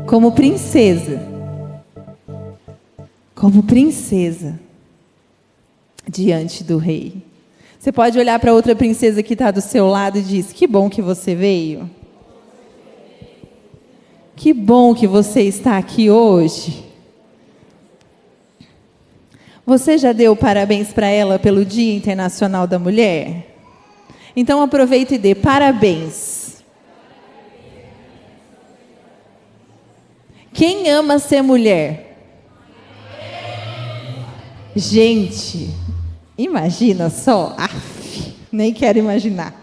como princesa diante do rei. Você pode olhar para outra princesa que está do seu lado e diz: que bom que você veio. Que bom que você está aqui hoje. Você já deu parabéns para ela pelo Dia Internacional da Mulher? Então aproveita e dê parabéns. Quem ama ser mulher? Gente, imagina só. Nem quero imaginar.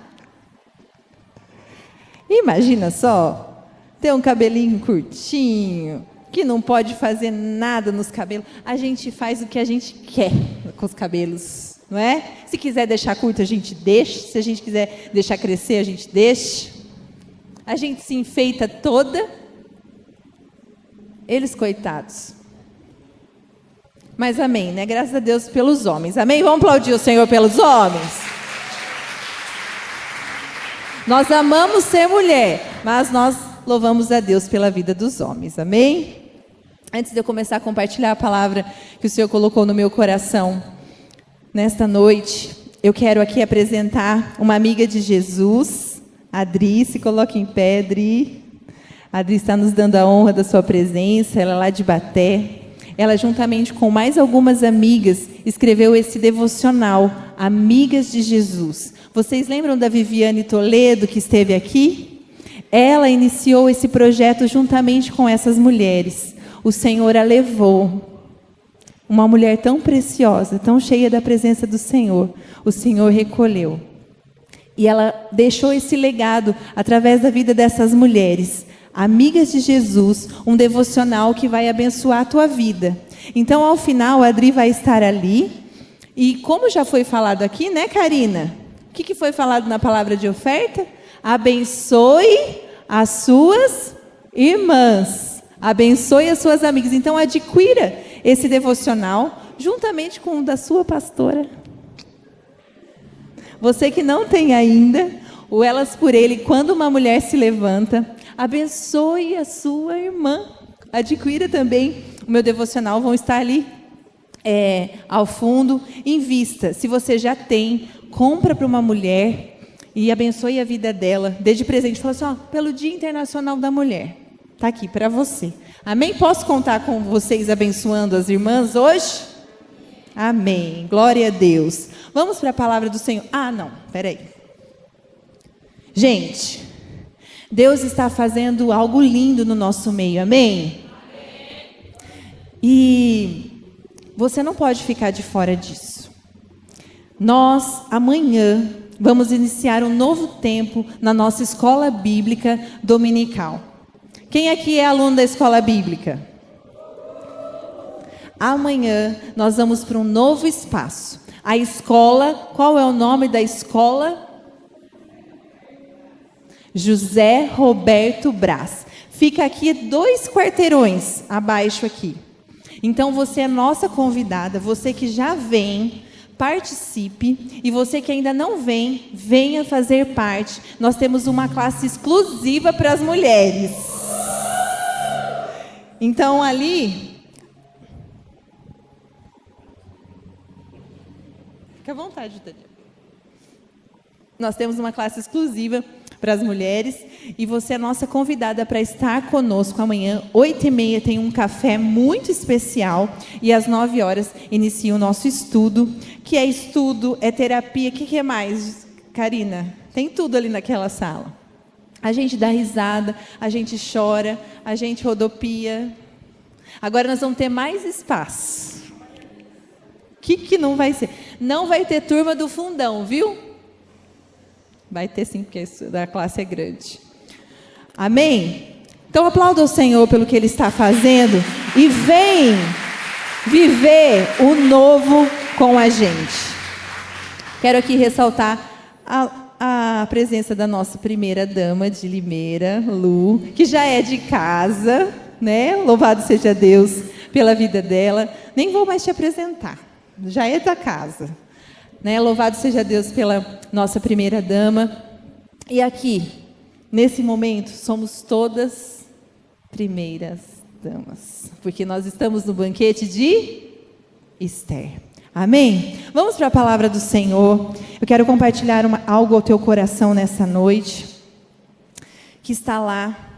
Imagina só, ter um cabelinho curtinho, que não pode fazer nada nos cabelos. A gente faz o que a gente quer com os cabelos, não é? Se quiser deixar curto, a gente deixa. Se a gente quiser deixar crescer, a gente deixa. A gente se enfeita toda. Eles, coitados. Mas amém, né? Graças a Deus pelos homens. Amém? Vamos aplaudir o Senhor pelos homens? Nós amamos ser mulher, mas nós louvamos a Deus pela vida dos homens. Amém? Antes de eu começar a compartilhar a palavra que o Senhor colocou no meu coração nesta noite, eu quero aqui apresentar uma amiga de Jesus, a Adri. Se coloque em pé, Adri. A Adri está nos dando a honra da sua presença. Ela é lá de Baté. Ela, juntamente com mais algumas amigas, escreveu esse devocional, Amigas de Jesus. Vocês lembram da Viviane Toledo, que esteve aqui? Ela iniciou esse projeto juntamente com essas mulheres. O Senhor a levou. Uma mulher tão preciosa, tão cheia da presença do Senhor. O Senhor recolheu. E ela deixou esse legado através da vida dessas mulheres. Amigas de Jesus, um devocional que vai abençoar a tua vida. Então, ao final, a Adri vai estar ali. E como já foi falado aqui, né, Karina? O que foi falado na palavra de oferta? Abençoe as suas irmãs. Abençoe as suas amigas. Então, adquira esse devocional, juntamente com o da sua pastora. Você que não tem ainda, o Elas por Ele, quando uma mulher se levanta, abençoe a sua irmã. Adquira também o meu devocional, vão estar ali ao fundo. Invista. Se você já tem, compra para uma mulher e abençoe a vida dela. Dê de presente. Fala assim, pelo Dia Internacional da Mulher. Está aqui para você. Amém? Posso contar com vocês abençoando as irmãs hoje? Amém. Glória a Deus. Vamos para a palavra do Senhor. Não, peraí. Gente, Deus está fazendo algo lindo no nosso meio, amém? E você não pode ficar de fora disso. Nós, amanhã, vamos iniciar um novo tempo na nossa escola bíblica dominical. Quem aqui é aluno da escola bíblica? Amanhã nós vamos para um novo espaço. A escola, qual é o nome da escola? José Roberto Braz. Fica aqui 2 quarteirões abaixo aqui. Então você é nossa convidada, você que já vem, participe. E você que ainda não vem, venha fazer parte. Nós temos uma classe exclusiva para as mulheres. Então ali... Fica à vontade, Daniel. Nós temos uma classe exclusiva para as mulheres, e você é nossa convidada para estar conosco amanhã, 8h30, tem um café muito especial, e às 9h inicia o nosso estudo, que é estudo, é terapia, o que é mais, Karina? Tem tudo ali naquela sala. A gente dá risada, a gente chora, a gente rodopia. Agora nós vamos ter mais espaço. O que não vai ser? Não vai ter turma do fundão, viu? Vai ter sim, porque a classe é grande. Amém? Então aplauda o Senhor pelo que Ele está fazendo e vem viver o novo com a gente. Quero aqui ressaltar a presença da nossa primeira dama de Limeira, Lu, que já é de casa, né? Louvado seja Deus pela vida dela. Nem vou mais te apresentar, já é da casa. Né? Louvado seja Deus pela nossa primeira dama. E aqui, nesse momento, somos todas primeiras damas, porque nós estamos no banquete de Esther. Amém? Vamos para a palavra do Senhor. Eu quero compartilhar algo ao teu coração nessa noite, que está lá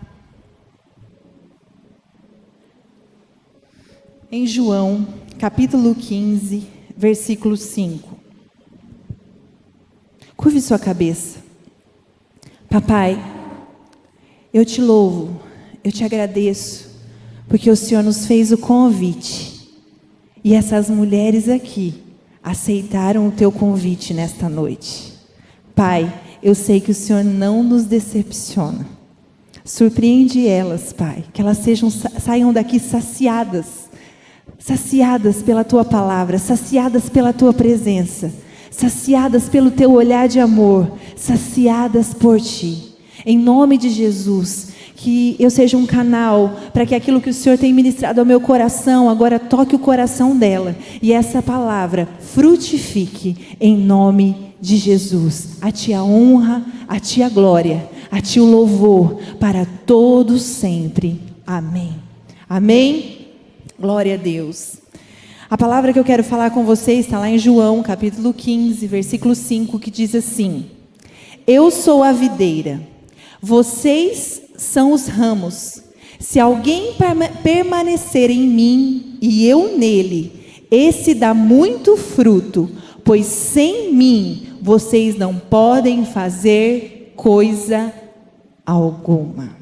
em João, capítulo 15, versículo 5. Curve sua cabeça. Papai, eu te louvo, eu te agradeço, porque o Senhor nos fez o convite. E essas mulheres aqui aceitaram o teu convite nesta noite. Pai, eu sei que o Senhor não nos decepciona. Surpreende elas, Pai, que elas saiam daqui saciadas pela tua palavra, saciadas pela tua presença, saciadas pelo teu olhar de amor, saciadas por ti. Em nome de Jesus, que eu seja um canal para que aquilo que o Senhor tem ministrado ao meu coração agora toque o coração dela e essa palavra frutifique em nome de Jesus. A ti a honra, a ti a glória, a ti o louvor para todos sempre. Amém. Amém. Glória a Deus. A palavra que eu quero falar com vocês está lá em João, capítulo 15, versículo 5, que diz assim: Eu sou a videira, vocês são os ramos. Se alguém permanecer em mim e eu nele, esse dá muito fruto, pois sem mim vocês não podem fazer coisa alguma.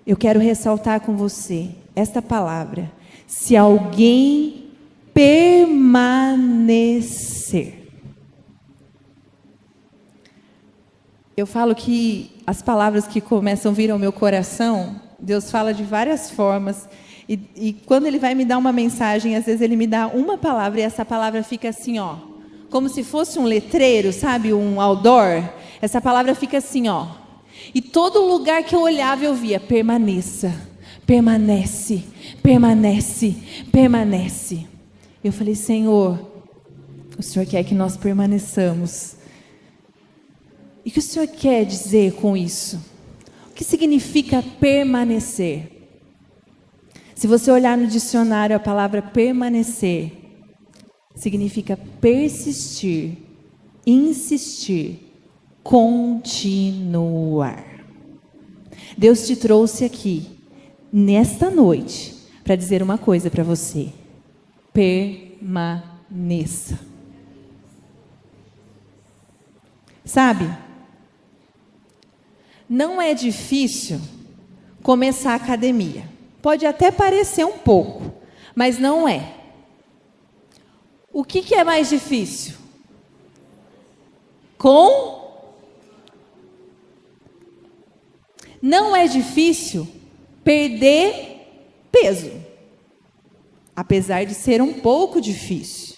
Eu quero ressaltar com você esta palavra: se alguém permanecer. Eu falo que as palavras que começam a vir ao meu coração, Deus fala de várias formas, e quando Ele vai me dar uma mensagem, às vezes Ele me dá uma palavra, e essa palavra fica assim, ó, como se fosse um letreiro, sabe, um outdoor. Essa palavra fica assim, ó, e todo lugar que eu olhava eu via: permaneça, permanece, permanece, permanece. Eu falei: Senhor, o Senhor quer que nós permaneçamos. E o que o Senhor quer dizer com isso? O que significa permanecer? Se você olhar no dicionário, a palavra permanecer significa persistir, insistir, continuar. Deus te trouxe aqui, nesta noite, para dizer uma coisa para você: permaneça. Sabe? Não é difícil começar a academia. Pode até parecer um pouco, mas não é. O que é mais difícil? Não é difícil perder peso. Apesar de ser um pouco difícil,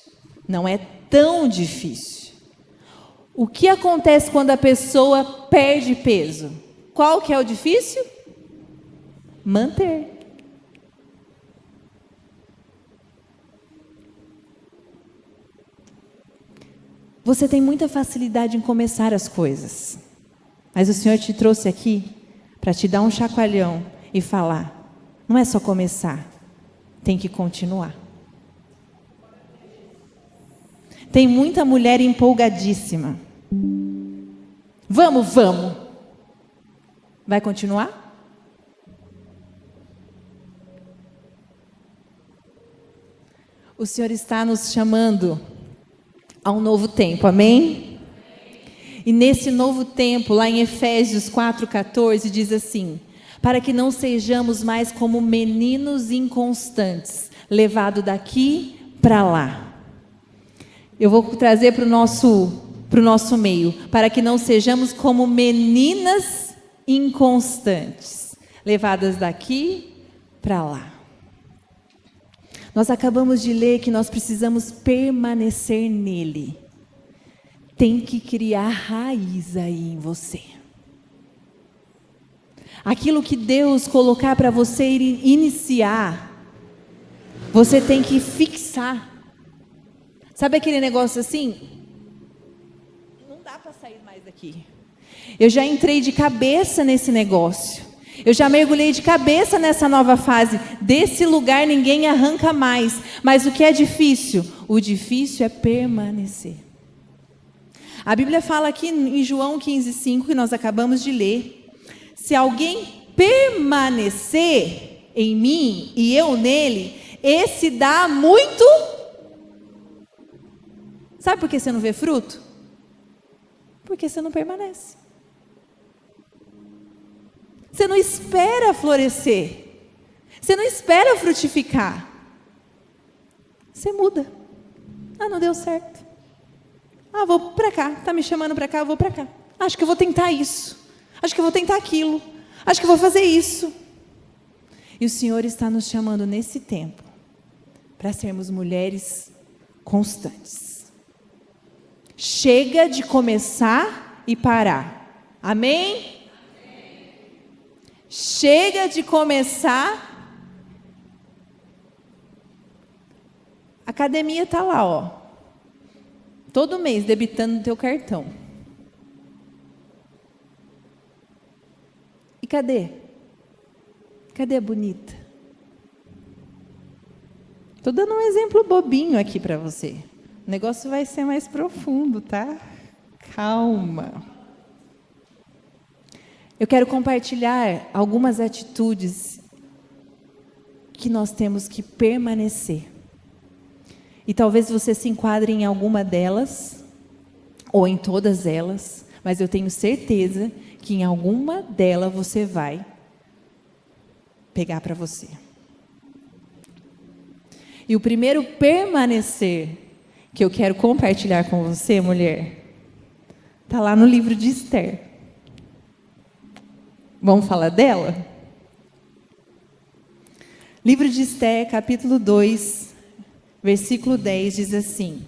não é tão difícil. O que acontece quando a pessoa perde peso? Qual que é o difícil? Manter. Você tem muita facilidade em começar as coisas, mas o Senhor te trouxe aqui para te dar um chacoalhão e falar: não é só começar, tem que continuar. Tem muita mulher empolgadíssima. Vamos. Vai continuar? O Senhor está nos chamando a um novo tempo, amém? E nesse novo tempo, lá em Efésios 4,14, diz assim: para que não sejamos mais como meninos inconstantes, levados daqui para lá. Eu vou trazer para o nosso meio, para que não sejamos como meninas inconstantes, levadas daqui para lá. Nós acabamos de ler que nós precisamos permanecer nele. Tem que criar raiz aí em você. Aquilo que Deus colocar para você iniciar, você tem que fixar. Sabe aquele negócio assim? Não dá para sair mais daqui. Eu já entrei de cabeça nesse negócio. Eu já mergulhei de cabeça nessa nova fase. Desse lugar ninguém arranca mais. Mas o que é difícil? O difícil é permanecer. A Bíblia fala aqui em João 15:5, que nós acabamos de ler. Se alguém permanecer em mim e eu nele, esse dá muito. Sabe por que você não vê fruto? Porque você não permanece. Você não espera florescer. Você não espera frutificar. Você muda. Ah, não deu certo. Ah, vou para cá. Está me chamando para cá, eu vou para cá. Acho que eu vou tentar isso. Acho que eu vou tentar aquilo. Acho que eu vou fazer isso. E o Senhor está nos chamando nesse tempo para sermos mulheres constantes. Chega de começar e parar. Amém? Chega de começar. A academia está lá, ó. Todo mês debitando no teu cartão. E cadê? Cadê a bonita? Estou dando um exemplo bobinho aqui para você. O negócio vai ser mais profundo, tá? Calma. Eu quero compartilhar algumas atitudes que nós temos que permanecer. E talvez você se enquadre em alguma delas, ou em todas elas, mas eu tenho certeza que em alguma delas você vai pegar para você. E o primeiro permanecer que eu quero compartilhar com você, mulher, está lá no livro de Esther. Vamos falar dela? Livro de Esther, capítulo 2, versículo 10, diz assim: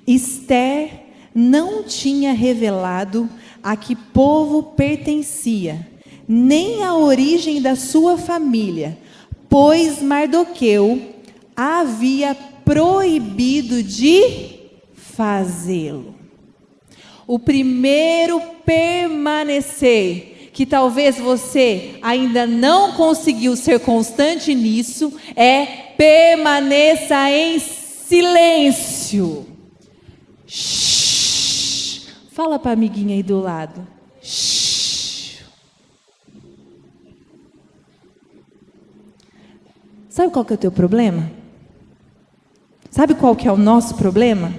Esther não tinha revelado a que povo pertencia, nem a origem da sua família, pois Mardoqueu havia proibido de fazê-lo. O primeiro permanecer, que talvez você ainda não conseguiu ser constante nisso, é permaneça em silêncio. Shhh. Fala para a amiguinha aí do lado. Shhh. Sabe qual que é o teu problema? Sabe qual que é o nosso problema?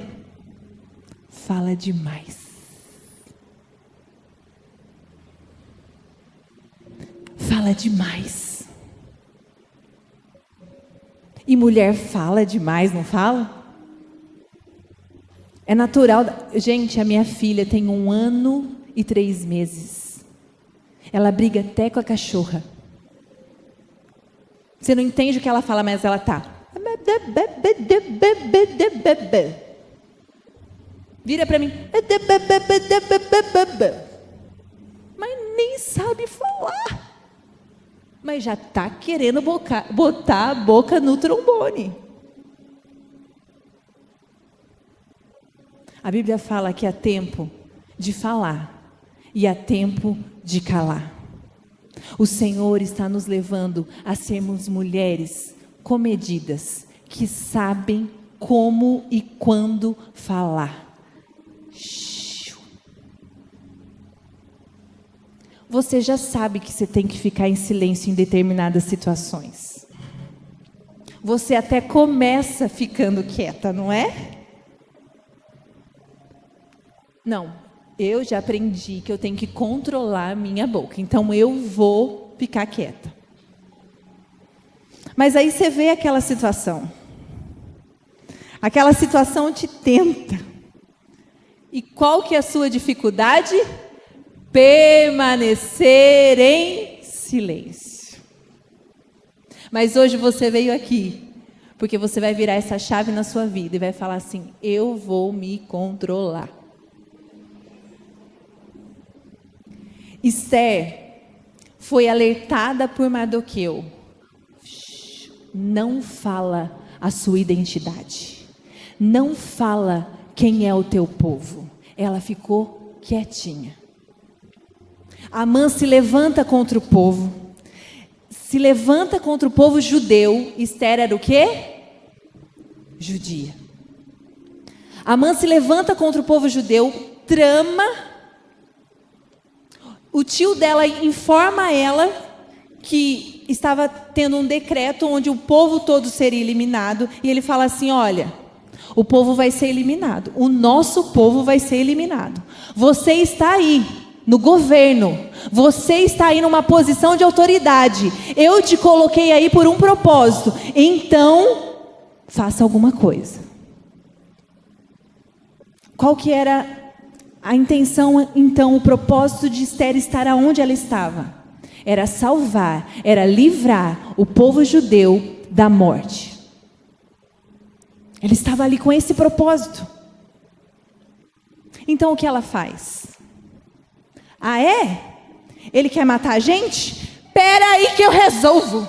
Fala demais. Fala demais. E mulher fala demais, não fala? É natural. Gente, a minha filha tem 1 ano e 3 meses. Ela briga até com a cachorra. Você não entende o que ela fala, mas ela tá. Vira para mim. Mas nem sabe falar. Mas já está querendo botar a boca no trombone. A Bíblia fala que há tempo de falar e há tempo de calar. O Senhor está nos levando a sermos mulheres comedidas, que sabem como e quando falar. Você já sabe que você tem que ficar em silêncio em determinadas situações. Você até começa ficando quieta, não é? Não, eu já aprendi que eu tenho que controlar a minha boca, então eu vou ficar quieta. Mas aí você vê aquela situação. Aquela situação te tenta. E qual que é a sua dificuldade? Permanecer em silêncio. Mas hoje você veio aqui, porque você vai virar essa chave na sua vida e vai falar assim: eu vou me controlar. Esther foi alertada por Mardoqueu. Não fala a sua identidade. Não fala quem é o teu povo. Ela ficou quietinha. Amã se levanta contra o povo. se levanta contra o povo judeu. Esther era o quê? Judia. Amã se levanta contra o povo judeu, trama. O tio dela informa ela que estava tendo um decreto onde o povo todo seria eliminado. E ele fala assim, olha, o povo vai ser eliminado. O nosso povo vai ser eliminado. Você está aí no governo. Você está aí numa posição de autoridade. Eu te coloquei aí por um propósito. Então, faça alguma coisa. Qual que era a intenção, então, o propósito de Esther estar aonde ela estava? Era salvar, era livrar o povo judeu da morte. Ela estava ali com esse propósito. Então, o que ela faz? Ah, é? Ele quer matar a gente? Espera aí que eu resolvo.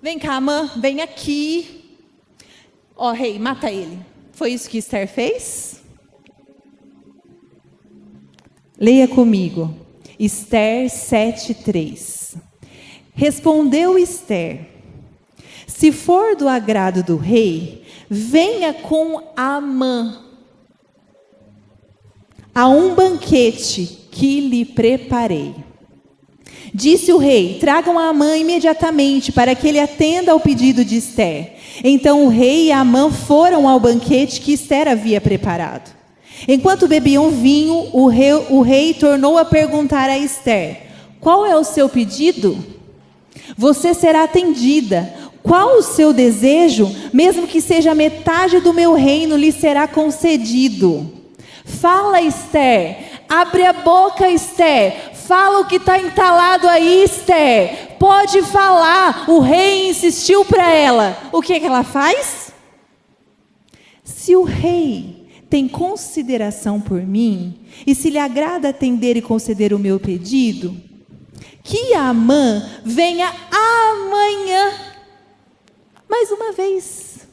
Vem cá, Amã, vem aqui. Ó, rei, mata ele. Foi isso que Esther fez? Leia comigo. Esther 7:3. Respondeu Esther: se for do agrado do rei, venha com Amã a um banquete que lhe preparei. Disse o rei: tragam a Amã imediatamente, para que ele atenda ao pedido de Esther. Então o rei e Amã foram ao banquete que Esther havia preparado. Enquanto bebiam vinho, o rei tornou a perguntar a Esther: qual é o seu pedido? Você será atendida. Qual o seu desejo? Mesmo que seja metade do meu reino, lhe será concedido. Fala, Esther. Abre a boca, Esther. Fala o que está entalado aí, Esther. Pode falar. O rei insistiu para ela. O que ela faz? Se o rei tem consideração por mim, e se lhe agrada atender e conceder o meu pedido, que Amã venha amanhã, mais uma vez,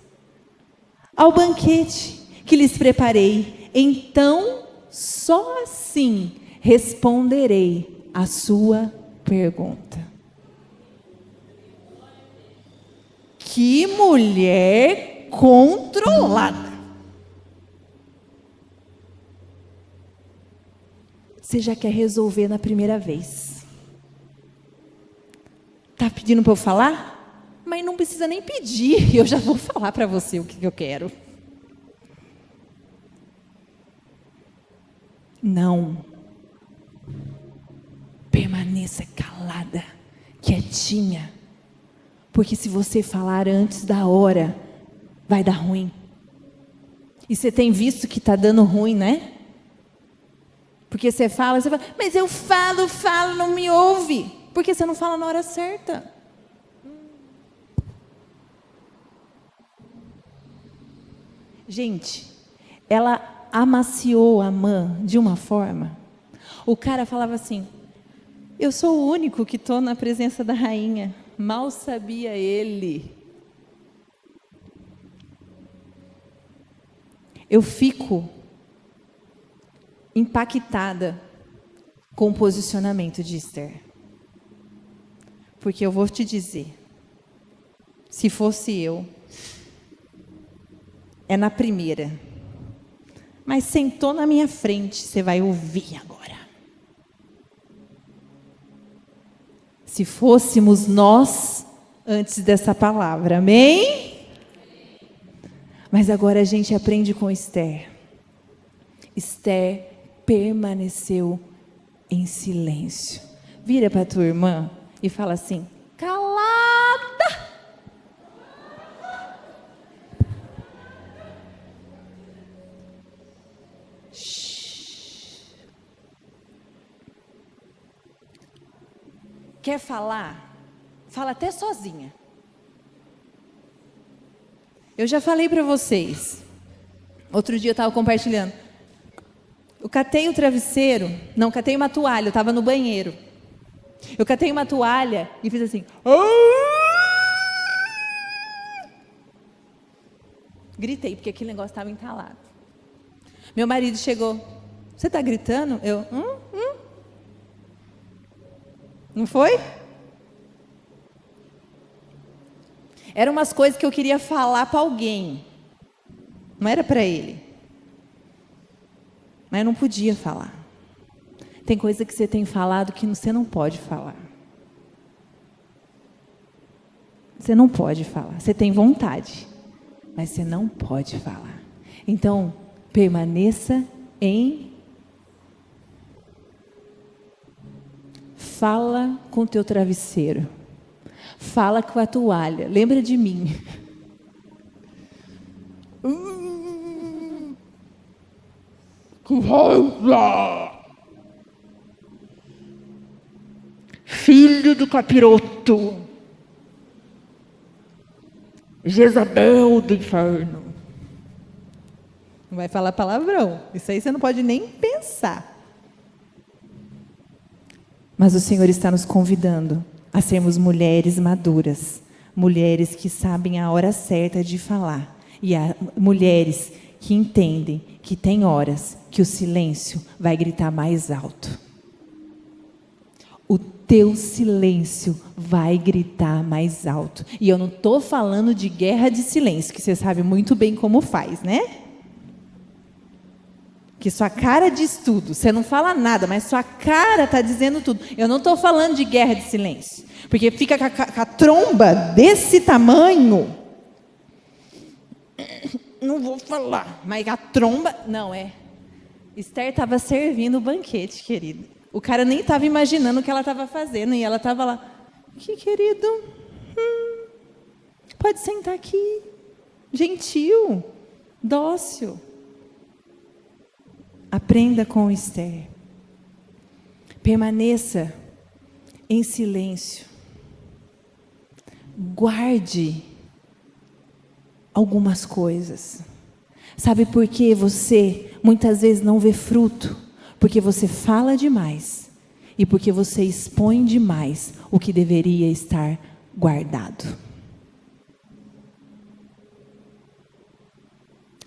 ao banquete que lhes preparei. Então, só assim responderei a sua pergunta. Que mulher controlada! Você já quer resolver na primeira vez. Tá pedindo para eu falar? Mas não precisa nem pedir, eu já vou falar para você o que eu quero. Não. Permaneça calada, quietinha. Porque se você falar antes da hora, vai dar ruim. E você tem visto que está dando ruim, né? Porque você fala, mas eu falo, não me ouve. Porque você não fala na hora certa. Gente, ela amaciou a Amã de uma forma. O cara falava assim: eu sou o único que estou na presença da rainha. Mal sabia ele. Eu fico impactada com o posicionamento de Esther. Porque eu vou te dizer, se fosse eu, é na primeira. Mas sentou na minha frente, você vai ouvir agora. Se fôssemos nós antes dessa palavra, amém? Mas agora a gente aprende com Esther. Esther permaneceu em silêncio. Vira para a tua irmã e fala assim: calada. Shhh. Quer falar? Fala até sozinha. Eu já falei para vocês. Outro dia eu estava compartilhando. Eu catei o travesseiro, não, catei uma toalha, eu estava no banheiro. Eu catei uma toalha e fiz assim. Gritei, porque aquele negócio estava entalado. Meu marido chegou. Você está gritando? Eu, Não foi? Eram umas coisas que eu queria falar para alguém. Não era para ele. Mas eu não podia falar. Tem coisa que você tem falado que você não pode falar. Você não pode falar. Você tem vontade, mas você não pode falar. Então, permaneça em... Fala com o teu travesseiro. Fala com a toalha. Lembra de mim. Filho do capiroto. Jezabel do inferno. Não vai falar palavrão. Isso aí você não pode nem pensar. Mas o Senhor está nos convidando a sermos mulheres maduras, mulheres que sabem a hora certa de falar, e mulheres que entendem que tem horas que o silêncio vai gritar mais alto. O teu silêncio vai gritar mais alto. E eu não estou falando de guerra de silêncio, que você sabe muito bem como faz, né? Que sua cara diz tudo. Você não fala nada, mas sua cara está dizendo tudo. Eu não estou falando de guerra de silêncio. Porque fica com a tromba desse tamanho. Não vou falar. Mas a tromba... Não, é... Esther estava servindo o banquete, querido. O cara nem estava imaginando o que ela estava fazendo. E ela estava lá... Que querido... pode sentar aqui. Gentil. Dócil. Aprenda com Esther. Permaneça em silêncio. Guarde algumas coisas. Sabe por que você muitas vezes não vê fruto? Porque você fala demais e porque você expõe demais o que deveria estar guardado.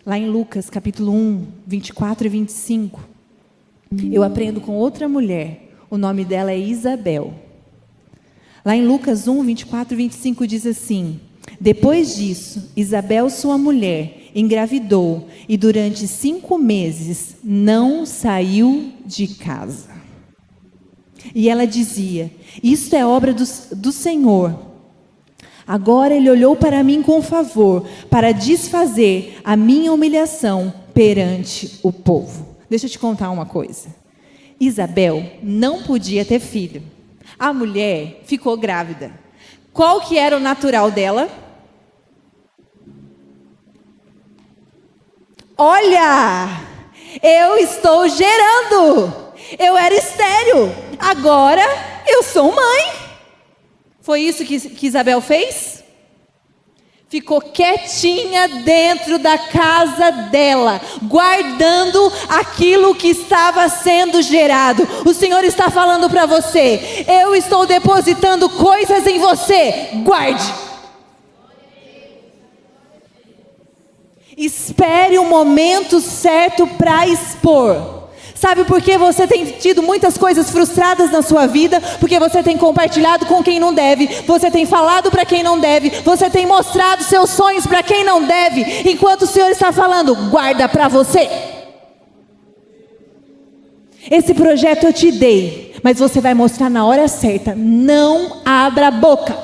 Lá em Lucas, capítulo 1, 24 e 25, eu aprendo com outra mulher, o nome dela é Isabel. Lá em Lucas 1, 24 e 25 diz assim: depois disso, Isabel, sua mulher, engravidou e durante 5 meses não saiu de casa. E ela dizia: isto é obra do Senhor. Agora ele olhou para mim com favor, para desfazer a minha humilhação perante o povo. Deixa eu te contar uma coisa. Isabel não podia ter filho. A mulher ficou grávida. Qual que era o natural dela? Olha, eu estou gerando. Eu era estéril. Agora eu sou mãe. Foi isso que Isabel fez? Ficou quietinha dentro da casa dela, guardando aquilo que estava sendo gerado. O Senhor está falando para você: eu estou depositando coisas em você, guarde. Espere o momento certo para expor. Sabe por que você tem tido muitas coisas frustradas na sua vida? Porque você tem compartilhado com quem não deve, você tem falado para quem não deve, você tem mostrado seus sonhos para quem não deve, enquanto o Senhor está falando: guarda para você. Esse projeto eu te dei, mas você vai mostrar na hora certa. Não abra a boca,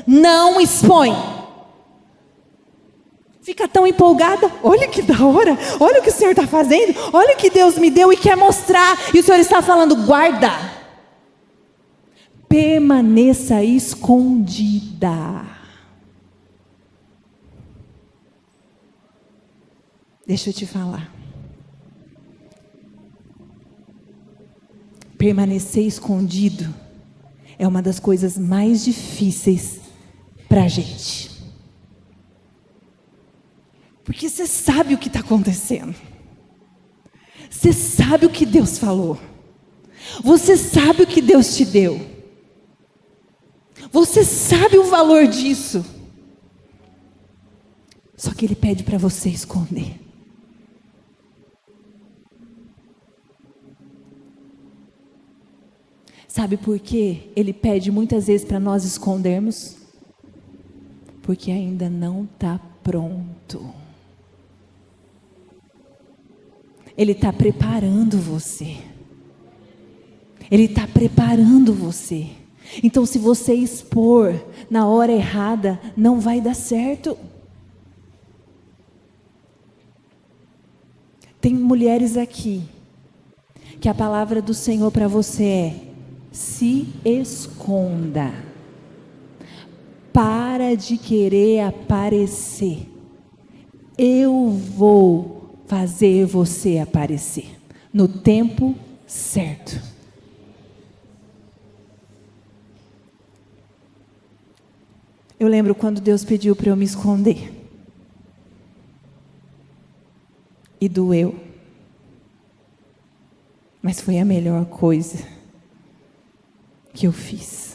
não expõe. Fica tão empolgada, olha que da hora, olha o que o Senhor está fazendo, olha o que Deus me deu e quer mostrar. E o Senhor está falando: guarda. Permaneça escondida. Deixa eu te falar. Permanecer escondido é uma das coisas mais difíceis para a gente. Porque você sabe o que está acontecendo. Você sabe o que Deus falou. Você sabe o que Deus te deu. Você sabe o valor disso. Só que Ele pede para você esconder. Sabe por quê? Ele pede muitas vezes para nós escondermos? Porque ainda não está pronto. Ele está preparando você. Ele está preparando você. Então, se você expor na hora errada, não vai dar certo. Tem mulheres aqui, que a palavra do Senhor para você é: se esconda. Para de querer aparecer. Eu vou fazer você aparecer no tempo certo. Eu lembro quando Deus pediu para eu me esconder. E doeu. Mas foi a melhor coisa que eu fiz.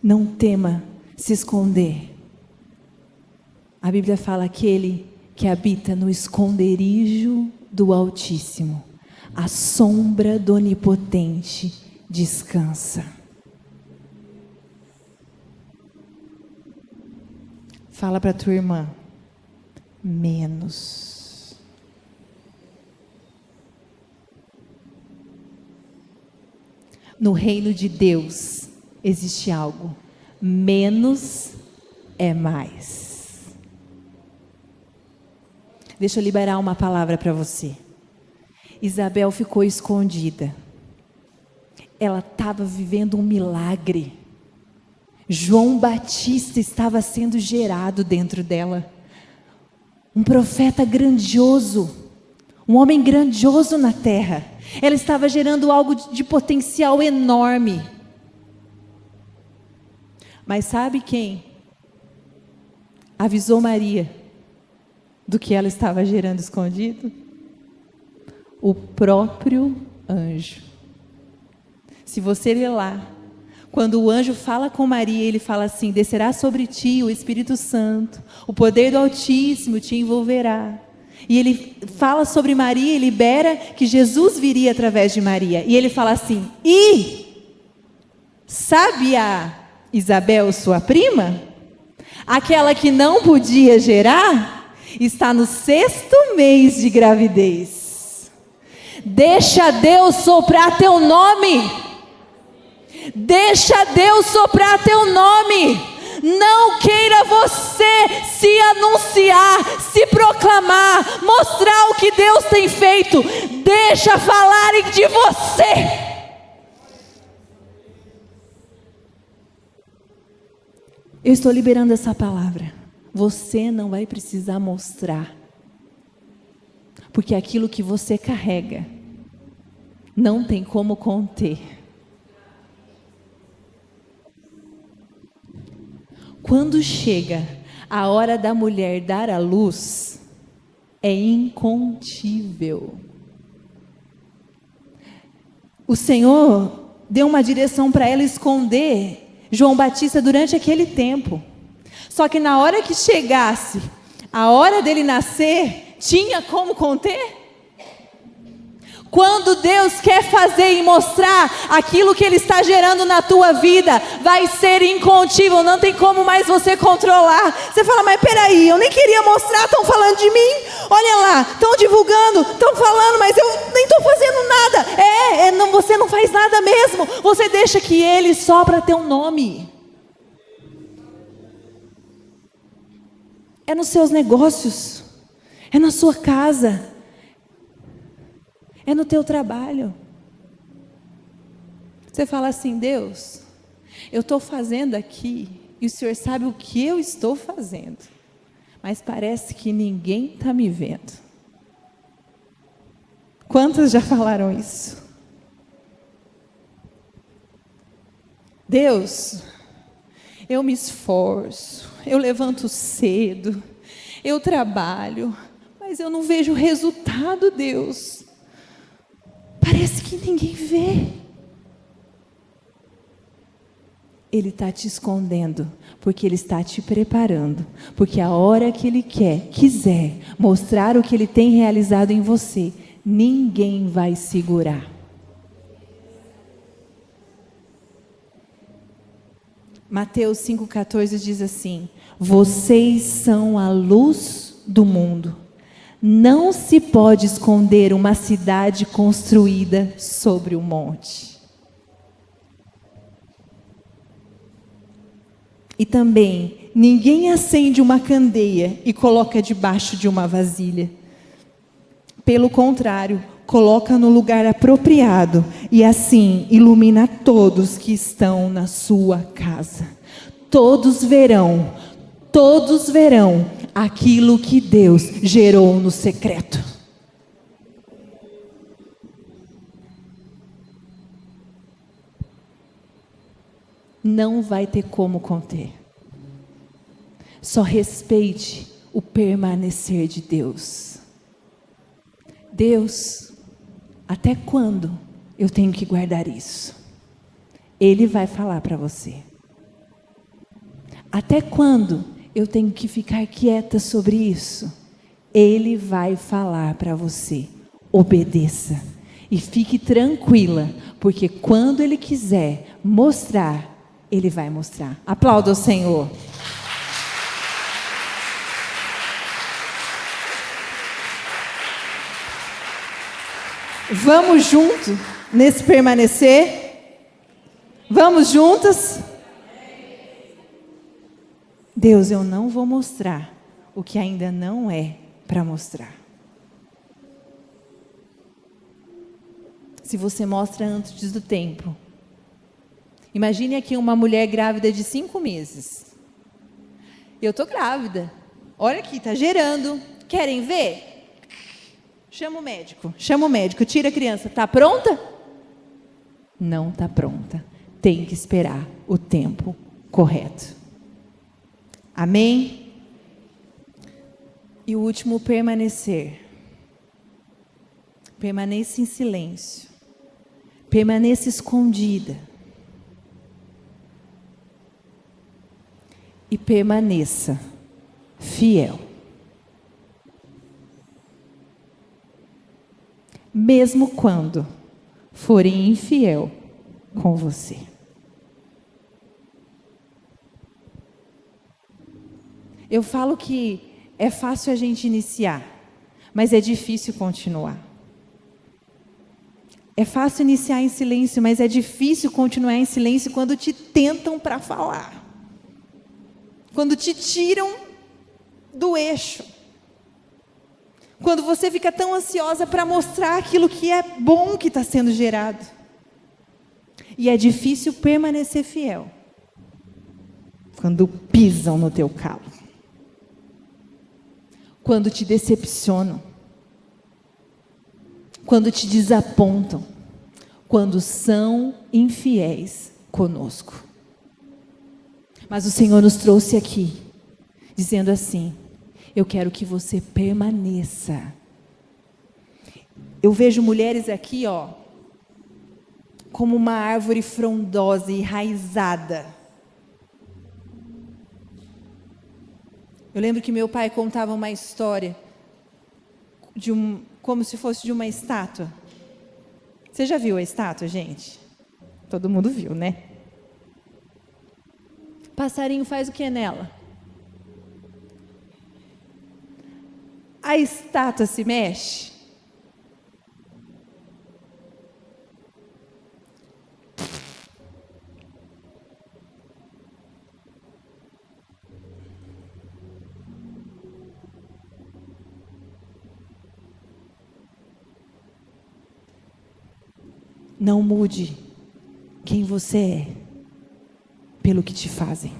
Não tema se esconder. A Bíblia fala: aquele que habita no esconderijo do Altíssimo, a sombra do Onipotente descansa. Fala para tua irmã: menos. No reino de Deus existe algo: menos é mais. Deixa eu liberar uma palavra para você. Isabel ficou escondida. Ela estava vivendo um milagre. João Batista estava sendo gerado dentro dela. Um profeta grandioso, um homem grandioso na terra. Ela estava gerando algo de potencial enorme. Mas sabe quem avisou Maria do que ela estava gerando escondido? O próprio anjo. Se você ler lá, quando o anjo fala com Maria, ele fala assim: descerá sobre ti o Espírito Santo, o poder do Altíssimo te envolverá. E ele fala sobre Maria e libera que Jesus viria através de Maria. E ele fala assim: e sabe a Isabel, sua prima? Aquela que não podia gerar, está no 6º mês de gravidez. Deixa Deus soprar teu nome. Deixa Deus soprar teu nome. Não queira você se anunciar, se proclamar, mostrar o que Deus tem feito. Deixa falarem de você. Eu estou liberando essa palavra. Você não vai precisar mostrar, porque aquilo que você carrega não tem como conter. Quando chega a hora da mulher dar à luz, é incontível. O Senhor deu uma direção para ela esconder João Batista durante aquele tempo. Só que na hora que chegasse a hora dele nascer, tinha como conter? Quando Deus quer fazer e mostrar aquilo que Ele está gerando na tua vida, vai ser incontível, não tem como mais você controlar. Você fala: mas peraí, eu nem queria mostrar, estão falando de mim, olha lá, estão divulgando, estão falando, mas eu nem estou fazendo nada. Não, você não faz nada mesmo, você deixa que Ele sopra teu nome. É nos seus negócios, é na sua casa, é no teu trabalho. Você fala assim: Deus, eu estou fazendo aqui, e o Senhor sabe o que eu estou fazendo, mas parece que ninguém está me vendo. Quantos já falaram isso? Deus, eu me esforço, eu levanto cedo, eu trabalho, mas eu não vejo resultado, Deus. Parece que ninguém vê. Ele está te escondendo, porque Ele está te preparando, porque a hora que Ele quiser mostrar o que Ele tem realizado em você, ninguém vai segurar. Mateus 5,14 diz assim: vocês são a luz do mundo. Não se pode esconder uma cidade construída sobre um monte. E também, ninguém acende uma candeia e coloca debaixo de uma vasilha. Pelo contrário, coloca no lugar apropriado e assim ilumina todos que estão na sua casa. Todos verão aquilo que Deus gerou no secreto. Não vai ter como conter. Só respeite o permanecer de Deus. Deus, até quando eu tenho que guardar isso? Ele vai falar para você. Até quando eu tenho que ficar quieta sobre isso? Ele vai falar para você. Obedeça. E fique tranquila, porque quando Ele quiser mostrar, Ele vai mostrar. Aplauda o Senhor. Vamos juntos nesse permanecer? Vamos juntas? Deus, eu não vou mostrar o que ainda não é para mostrar. Se você mostra antes do tempo. Imagine aqui uma mulher grávida de 5 meses. Eu estou grávida. Olha aqui, está gerando. Querem ver? Chama o médico, tira a criança. Está pronta? Não está pronta. Tem que esperar o tempo correto. Amém? E o último, permanecer. Permaneça em silêncio. Permaneça escondida. E permaneça fiel. Mesmo quando forem infiel com você. Eu falo que é fácil a gente iniciar, mas é difícil continuar. É fácil iniciar em silêncio, mas é difícil continuar em silêncio quando te tentam para falar. Quando te tiram do eixo. Quando você fica tão ansiosa para mostrar aquilo que é bom que está sendo gerado. E é difícil permanecer fiel. Quando pisam no teu calo. Quando te decepcionam. Quando te desapontam. Quando são infiéis conosco. Mas o Senhor nos trouxe aqui, dizendo assim: eu quero que você permaneça. Eu vejo mulheres aqui, como uma árvore frondosa e enraizada. Eu lembro que meu pai contava uma história, como se fosse de uma estátua. Você já viu a estátua, gente? Todo mundo viu, né? Passarinho faz o que nela? A estátua se mexe? Não mude quem você é pelo que te fazem.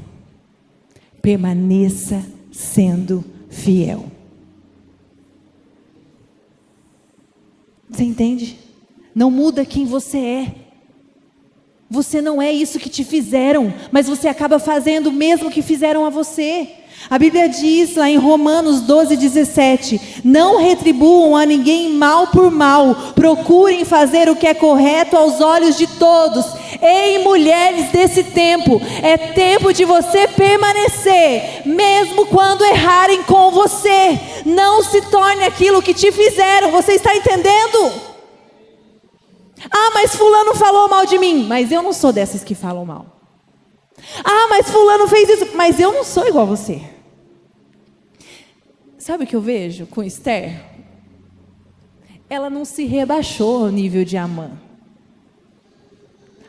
Permaneça sendo fiel. Você entende? Não muda quem você é. Você não é isso que te fizeram, mas você acaba fazendo o mesmo que fizeram a você. A Bíblia diz lá em Romanos 12:17, não retribuam a ninguém mal por mal, procurem fazer o que é correto aos olhos de todos. Ei, mulheres desse tempo, é tempo de você permanecer, mesmo quando errarem com você. Não se torne aquilo que te fizeram, você está entendendo? Ah, mas fulano falou mal de mim. Mas eu não sou dessas que falam mal. Ah, mas fulano fez isso, mas eu não sou igual a você. Sabe o que eu vejo com Esther? Ela não se rebaixou ao nível de Amã.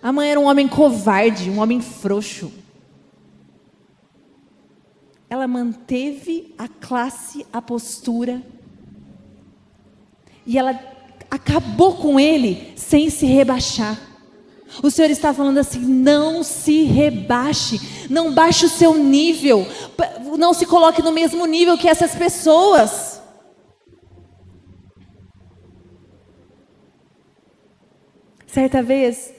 Amã era um homem covarde, um homem frouxo. Ela manteve a classe, a postura, e ela acabou com ele sem se rebaixar. O Senhor está falando assim: não se rebaixe, não baixe o seu nível, não se coloque no mesmo nível que essas pessoas. Certa vez,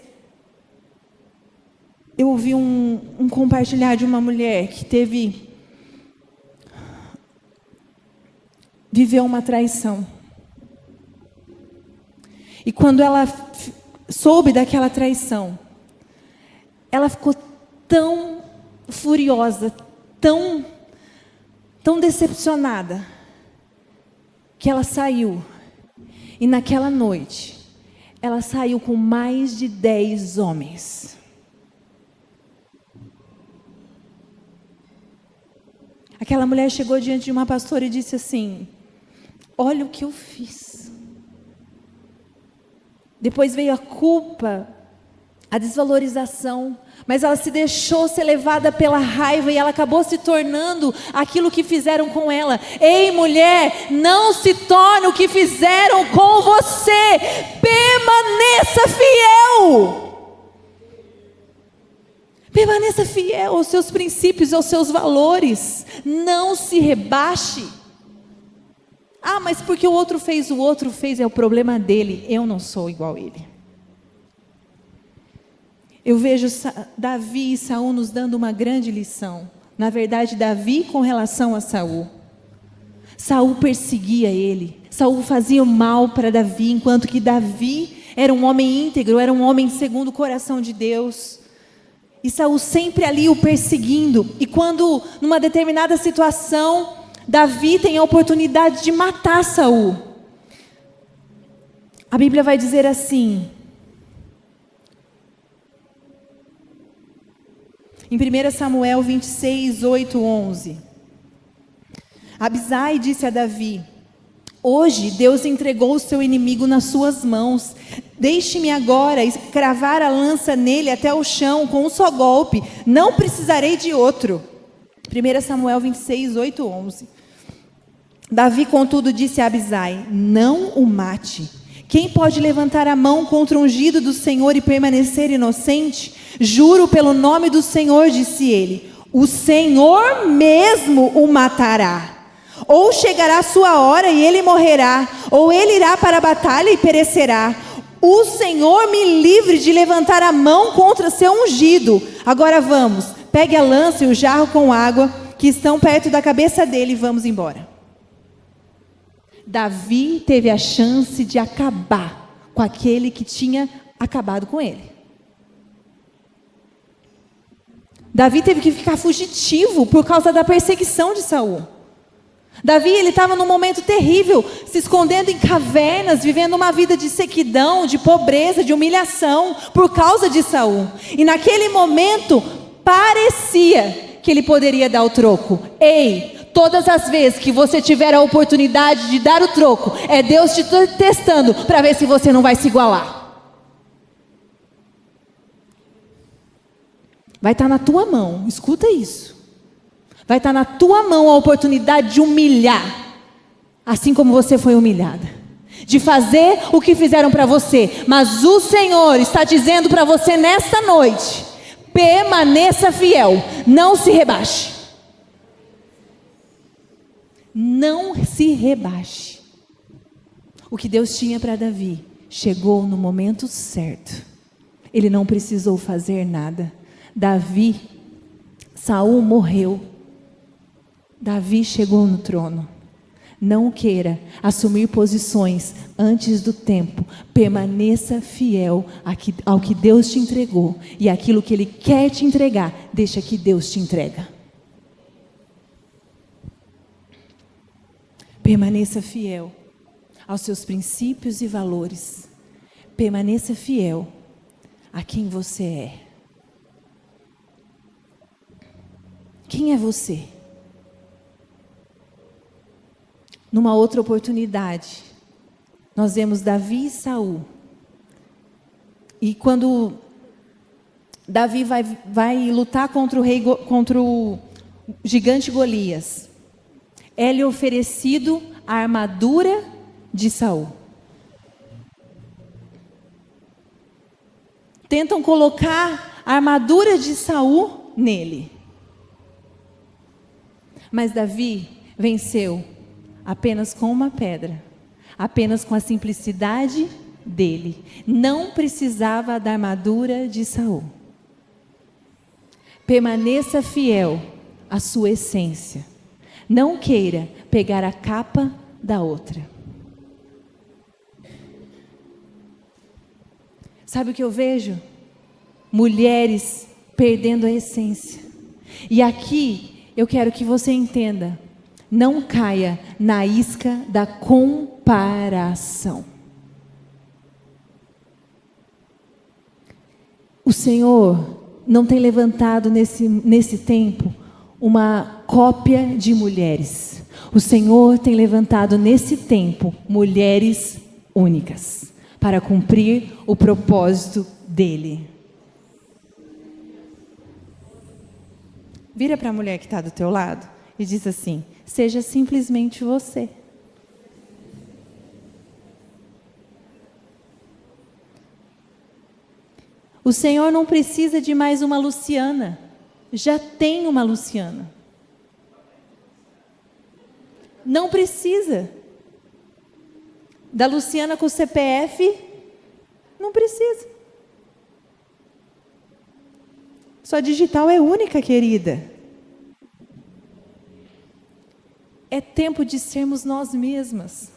eu ouvi um compartilhar de uma mulher que viveu uma traição. E quando ela soube daquela traição, ela ficou tão furiosa, tão decepcionada, que ela saiu. E naquela noite, ela saiu com mais de 10 homens. Aquela mulher chegou diante de uma pastora e disse assim: olha o que eu fiz. Depois veio a culpa, a desvalorização, mas ela se deixou ser levada pela raiva e ela acabou se tornando aquilo que fizeram com ela. Ei, mulher, não se torne o que fizeram com você. Permaneça fiel. Permaneça fiel aos seus princípios, aos seus valores. Não se rebaixe. Ah, mas porque o outro fez, é o problema dele. Eu não sou igual a ele. Eu vejo Davi e Saul nos dando uma grande lição. Na verdade, Davi com relação a Saul. Saul perseguia ele. Saul fazia o mal para Davi, enquanto que Davi era um homem íntegro, era um homem segundo o coração de Deus. E Saul sempre ali o perseguindo. E quando, numa determinada situação, Davi tem a oportunidade de matar Saul, a Bíblia vai dizer assim, em 1 Samuel 26, 8, 11. Abisai disse a Davi: hoje Deus entregou o seu inimigo nas suas mãos. Deixe-me agora cravar a lança nele até o chão com um só golpe. Não precisarei de outro. 1 Samuel 26, 8, 11. Davi, contudo, disse a Abisai: não o mate. Quem pode levantar a mão contra o ungido do Senhor e permanecer inocente? Juro pelo nome do Senhor, disse ele, o Senhor mesmo o matará. Ou chegará a sua hora e ele morrerá, ou ele irá para a batalha e perecerá. O Senhor me livre de levantar a mão contra seu ungido. Agora vamos, pegue a lança e o jarro com água que estão perto da cabeça dele e vamos embora. Davi teve a chance de acabar com aquele que tinha acabado com ele. Davi teve que ficar fugitivo por causa da perseguição de Saul. Davi, ele estava num momento terrível, se escondendo em cavernas, vivendo uma vida de sequidão, de pobreza, de humilhação, por causa de Saul. E naquele momento, parecia que ele poderia dar o troco. Ei, todas as vezes que você tiver a oportunidade de dar o troco, é Deus te testando para ver se você não vai se igualar. Vai estar na tua mão, escuta isso. Vai estar na tua mão a oportunidade de humilhar, assim como você foi humilhada. De fazer o que fizeram para você. Mas o Senhor está dizendo para você nesta noite: permaneça fiel, não se rebaixe. Não se rebaixe. O que Deus tinha para Davi chegou no momento certo. Ele não precisou fazer nada. Saul morreu. Davi chegou no trono. Não queira assumir posições antes do tempo. Permaneça fiel ao que Deus te entregou. E aquilo que Ele quer te entregar, deixa que Deus te entrega. Permaneça fiel aos seus princípios e valores. Permaneça fiel a quem você é. Quem é você? Numa outra oportunidade, nós vemos Davi e Saul. E quando Davi vai lutar contra o gigante Golias, é-lhe oferecido a armadura de Saul. Tentam colocar a armadura de Saul nele. Mas Davi venceu apenas com uma pedra, apenas com a simplicidade dele. Não precisava da armadura de Saul. Permaneça fiel à sua essência. Não queira pegar a capa da outra. Sabe o que eu vejo? Mulheres perdendo a essência. E aqui eu quero que você entenda. Não caia na isca da comparação. O Senhor não tem levantado nesse tempo uma cópia de mulheres. O Senhor tem levantado nesse tempo mulheres únicas para cumprir o propósito dele. Vira para a mulher que está do teu lado e diz assim: seja simplesmente você. O Senhor não precisa de mais uma Luciana. Já tem uma Luciana. Não precisa. Da Luciana com o CPF, não precisa. Sua digital é única, querida. É tempo de sermos nós mesmas.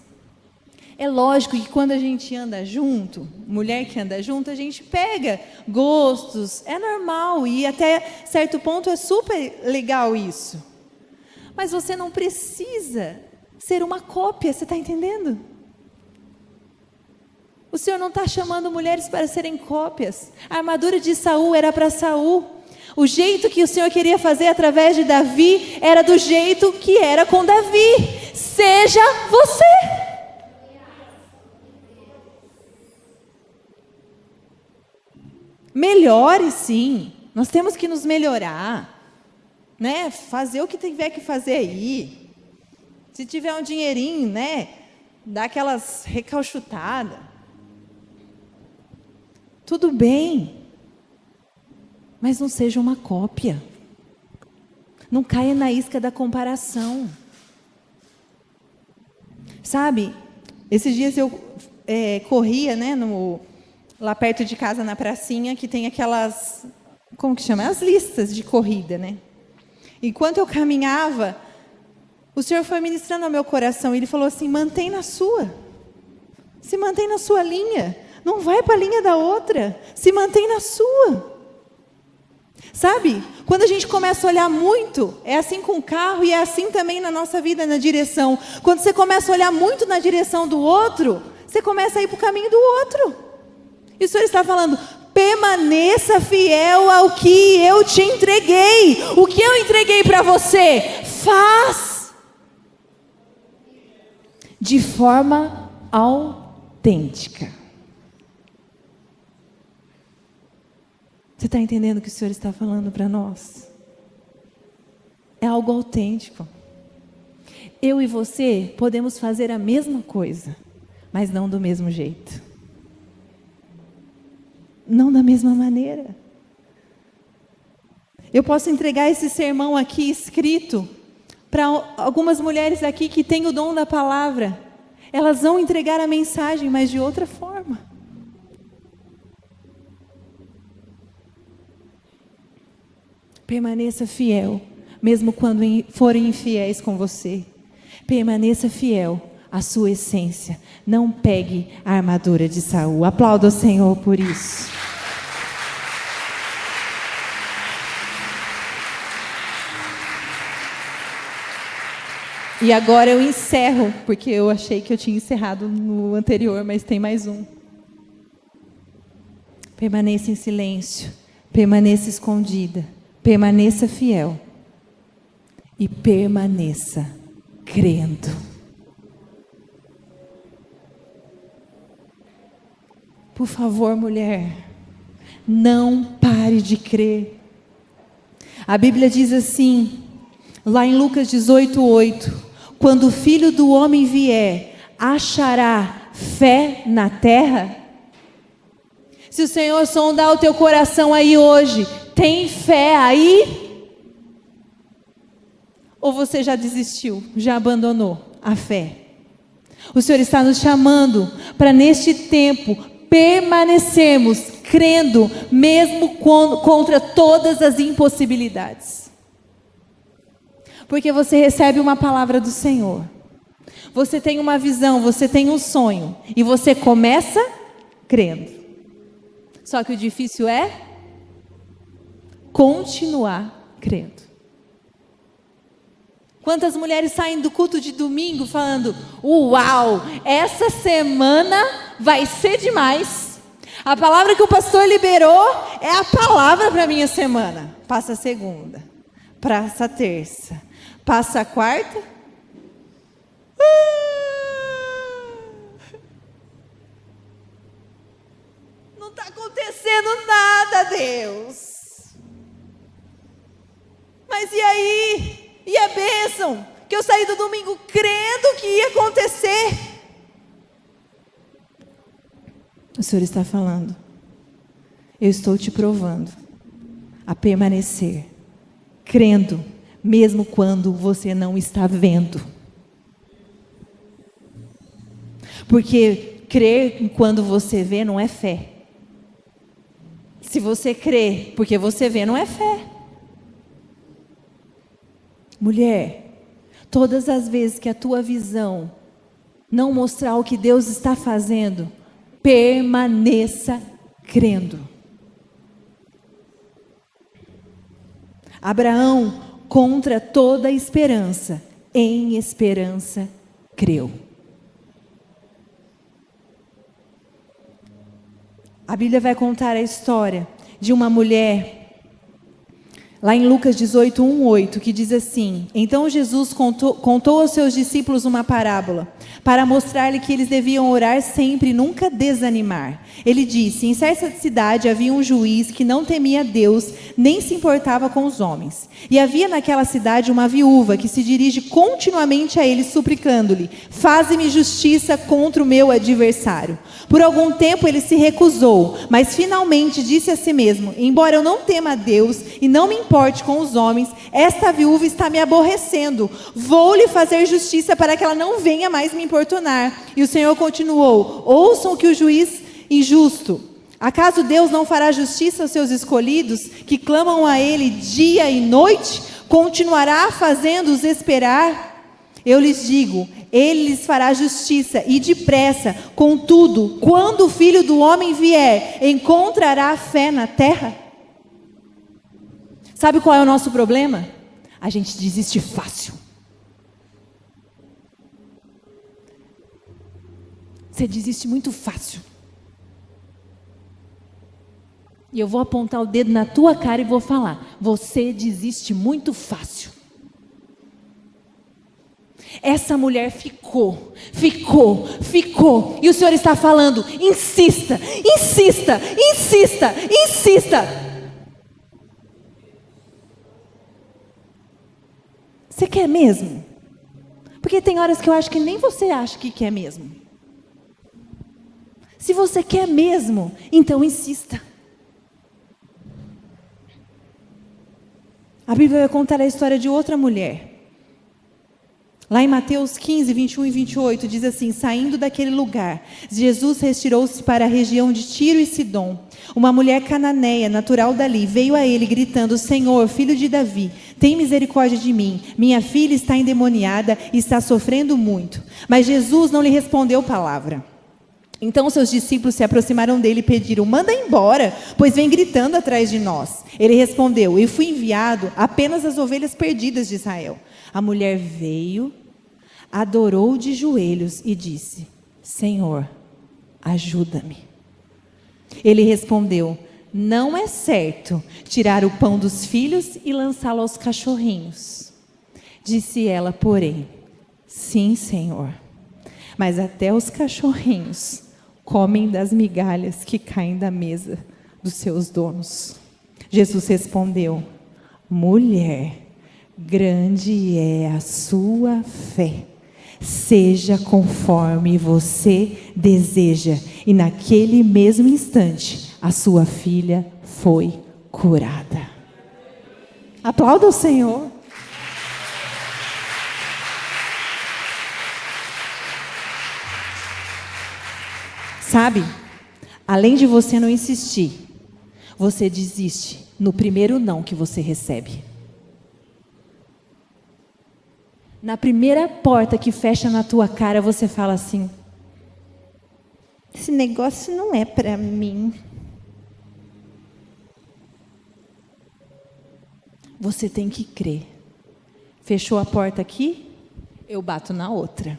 É lógico que quando a gente anda junto, mulher que anda junto, a gente pega gostos, é normal e até certo ponto é super legal isso. Mas você não precisa ser uma cópia, você está entendendo? O Senhor não está chamando mulheres para serem cópias. A armadura de Saul era para Saul. O jeito que o Senhor queria fazer através de Davi era do jeito que era com Davi. Seja você. Melhore, sim. Nós temos que nos melhorar, né? Fazer o que tiver que fazer aí. Se tiver um dinheirinho, né? Dá aquelas recalchutadas. Tudo bem. Mas não seja uma cópia. Não caia na isca da comparação. Sabe? Esses dias eu corria, né? Lá perto de casa, na pracinha, que tem aquelas, como que chama? As listas de corrida, né? Enquanto eu caminhava, o Senhor foi ministrando ao meu coração, e Ele falou assim: mantém na sua. Se mantém na sua linha. Não vai para a linha da outra. Se mantém na sua. Sabe? Quando a gente começa a olhar muito, é assim com o carro e é assim também na nossa vida, na direção. Quando você começa a olhar muito na direção do outro, você começa a ir para o caminho do outro. E o Senhor está falando: permaneça fiel ao que eu te entreguei. O que eu entreguei para você, faz de forma autêntica. Você está entendendo o que o Senhor está falando para nós? É algo autêntico. Eu e você podemos fazer a mesma coisa, mas não do mesmo jeito. Não da mesma maneira. Eu posso entregar esse sermão aqui escrito para algumas mulheres aqui que têm o dom da palavra. Elas vão entregar a mensagem, mas de outra forma. Permaneça fiel, mesmo quando forem infiéis com você. Permaneça fiel à sua essência. Não pegue a armadura de Saul. Aplauda o Senhor por isso. E agora eu encerro, porque eu achei que eu tinha encerrado no anterior, mas tem mais um. Permaneça em silêncio, permaneça escondida, permaneça fiel. e permaneça crendo. Por favor, mulher, não pare de crer. A Bíblia diz assim, lá em Lucas 18:8, quando o Filho do Homem vier, achará fé na terra? Se o Senhor sondar o teu coração aí hoje, tem fé aí? Ou você já desistiu, já abandonou a fé? O Senhor está nos chamando para neste tempo permanecermos crendo, mesmo contra todas as impossibilidades. Porque você recebe uma palavra do Senhor, você tem uma visão, você tem um sonho, e você começa crendo. Só que o difícil é continuar crendo. Quantas mulheres saem do culto de domingo falando: uau, essa semana vai ser demais. A palavra que o pastor liberou é a palavra para a minha semana. Passa a segunda, passa a terça, passa a quarta. Não está acontecendo nada, Deus. Mas e aí? E a bênção que eu saí do domingo crendo que ia acontecer? O Senhor está falando: eu estou te provando a permanecer crendo, mesmo quando você não está vendo. Porque crer quando você vê não é fé. Se você crê porque você vê, não é fé. Mulher, todas as vezes que a tua visão não mostrar o que Deus está fazendo, permaneça crendo. Abraão, contra toda esperança, em esperança creu. A Bíblia vai contar a história de uma mulher, lá em Lucas 18:1-8, que diz assim: então Jesus contou aos seus discípulos uma parábola, para mostrar-lhe que eles deviam orar sempre e nunca desanimar. Ele disse: em certa cidade havia um juiz que não temia Deus, nem se importava com os homens. E havia naquela cidade uma viúva que se dirige continuamente a ele, suplicando-lhe: faze-me justiça contra o meu adversário. Por algum tempo ele se recusou, mas finalmente disse a si mesmo: embora eu não tema a Deus e não me importe com os homens, esta viúva está me aborrecendo. Vou-lhe fazer justiça para que ela não venha mais me importunar. E o Senhor continuou: ouçam o que o juiz injusto. Acaso Deus não fará justiça aos seus escolhidos, que clamam a Ele dia e noite? Continuará fazendo-os esperar? Eu lhes digo, Ele lhes fará justiça, e depressa. Contudo, quando o Filho do Homem vier, encontrará fé na terra? Sabe qual é o nosso problema? A gente desiste fácil. Você desiste muito fácil. E eu vou apontar o dedo na tua cara e vou falar: você desiste muito fácil. Essa mulher ficou. E o Senhor está falando: insista. Você quer mesmo? Porque tem horas que eu acho que nem você acha que quer mesmo. Se você quer mesmo, então insista. A Bíblia vai contar a história de outra mulher. Lá em Mateus 15, 21 e 28, diz assim: saindo daquele lugar, Jesus retirou-se para a região de Tiro e Sidom. Uma mulher cananeia, natural dali, veio a ele gritando: Senhor, filho de Davi, tem misericórdia de mim. Minha filha está endemoniada e está sofrendo muito. Mas Jesus não lhe respondeu palavra. Então seus discípulos se aproximaram dele e pediram: manda embora, pois vem gritando atrás de nós. Ele respondeu: eu fui enviado apenas às ovelhas perdidas de Israel. A mulher veio, adorou de joelhos e disse: Senhor, ajuda-me. Ele respondeu: não é certo tirar o pão dos filhos e lançá-lo aos cachorrinhos. Disse ela, porém, sim, Senhor, mas até os cachorrinhos comem das migalhas que caem da mesa dos seus donos. Jesus respondeu, mulher, grande é a sua fé. Seja conforme você deseja. E naquele mesmo instante, a sua filha foi curada. Aplauda o Senhor. Sabe, além de você não insistir, você desiste no primeiro não que você recebe. Na primeira porta que fecha na tua cara, você fala assim, esse negócio não é para mim. Você tem que crer. Fechou a porta aqui, eu bato na outra.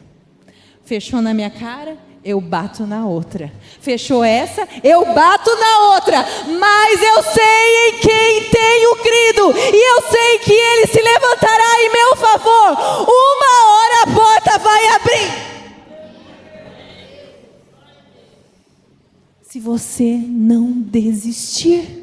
Fechou na minha cara, eu bato na outra. Fechou essa, eu bato na outra. Mas eu sei em quem tenho crido. E eu sei que Ele se levantará em meu favor. Uma hora a porta vai abrir. Se você não desistir.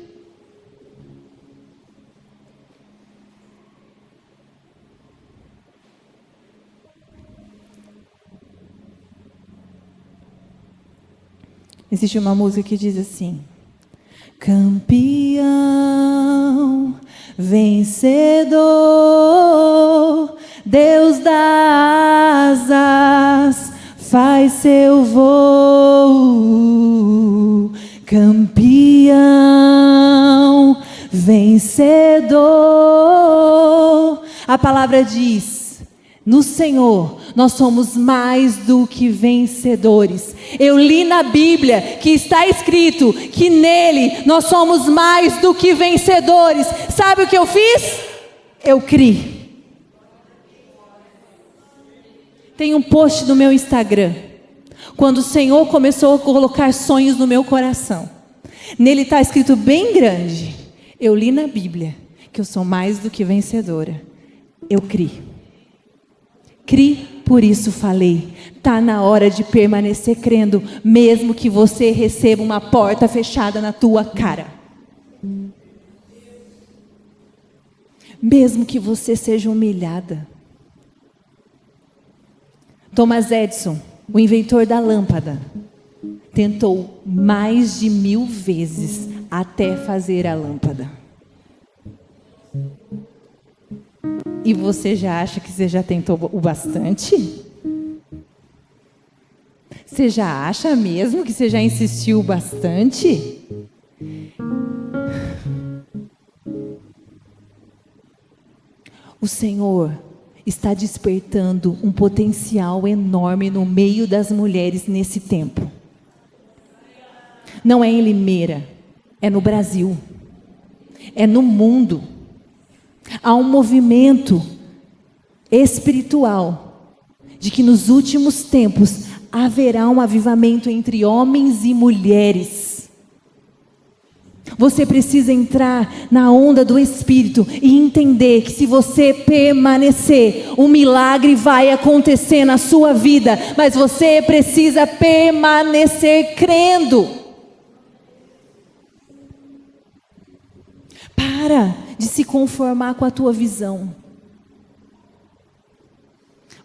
Existe uma música que diz assim, campeão, vencedor, Deus dá asas, faz seu voo. Campeão, vencedor. A palavra diz, no Senhor, nós somos mais do que vencedores. Eu li na Bíblia que está escrito que nele nós somos mais do que vencedores. Sabe o que eu fiz? Eu criei. Tem um post no meu Instagram, quando o Senhor começou a colocar sonhos no meu coração. Nele está escrito bem grande, eu li na Bíblia que eu sou mais do que vencedora. Eu criei. Cri, por isso falei. Está na hora de permanecer crendo, mesmo que você receba uma porta fechada na tua cara. Mesmo que você seja humilhada. Thomas Edison, o inventor da lâmpada, tentou mais de 1000 vezes até fazer a lâmpada. E você já acha que você já tentou o bastante? Você já acha mesmo que você já insistiu bastante? O Senhor está despertando um potencial enorme no meio das mulheres nesse tempo. Não é em Limeira, é no Brasil, é no mundo. Há um movimento espiritual de que nos últimos tempos haverá um avivamento entre homens e mulheres. Você precisa entrar na onda do Espírito e entender que se você permanecer, um milagre vai acontecer na sua vida, mas você precisa permanecer crendo. Para de se conformar com a tua visão.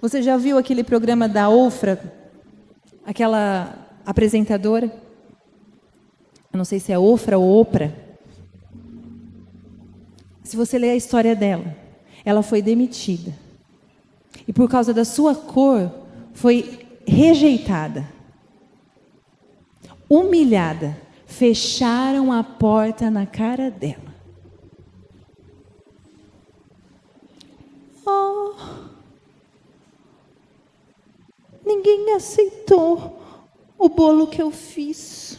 Você já viu aquele programa da Ofra? Aquela apresentadora? Eu não sei se é Ofra ou Oprah. Se você ler a história dela, ela foi demitida. E por causa da sua cor, foi rejeitada. Humilhada. Fecharam a porta na cara dela. Oh, ninguém aceitou o bolo que eu fiz.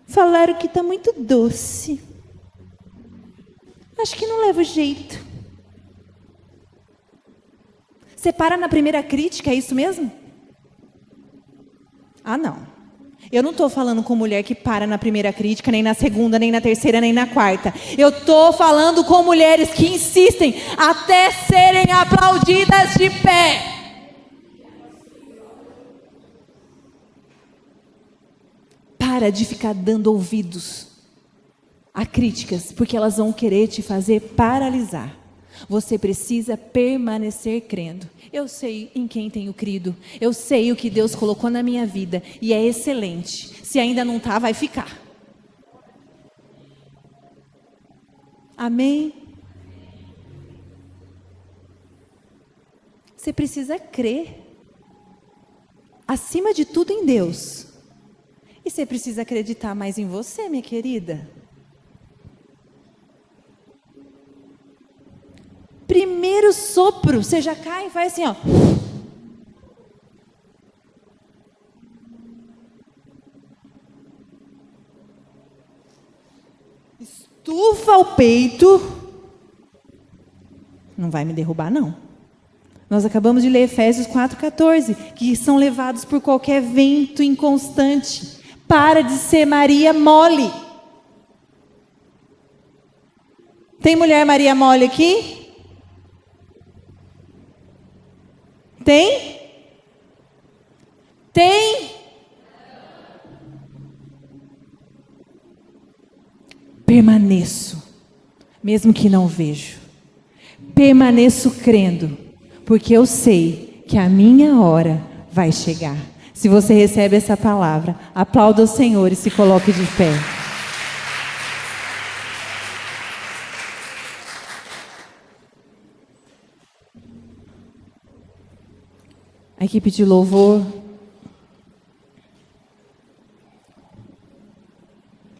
Falaram que está muito doce. Acho que não leva jeito. Você para na primeira crítica, é isso mesmo? Ah, não. Eu não estou falando com mulher que para na primeira crítica, nem na segunda, nem na terceira, nem na quarta. Eu estou falando com mulheres que insistem até serem aplaudidas de pé. Para de ficar dando ouvidos a críticas, porque elas vão querer te fazer paralisar. Você precisa permanecer crendo. Eu sei em quem tenho crido. Eu sei o que Deus colocou na minha vida. E é excelente. Se ainda não está, vai ficar. Amém? Você precisa crer. Acima de tudo em Deus. E você precisa acreditar mais em você, minha querida. Primeiro sopro, você já cai e faz assim, ó. Estufa o peito. Não vai me derrubar, não. Nós acabamos de ler Efésios 4,14, que são levados por qualquer vento inconstante. Para de ser Maria mole. Tem mulher Maria mole aqui? Tem? Tem? Permaneço, mesmo que não vejo. Permaneço crendo, porque eu sei que a minha hora vai chegar. Se você recebe essa palavra, aplauda o Senhor e se coloque de pé. A equipe de louvor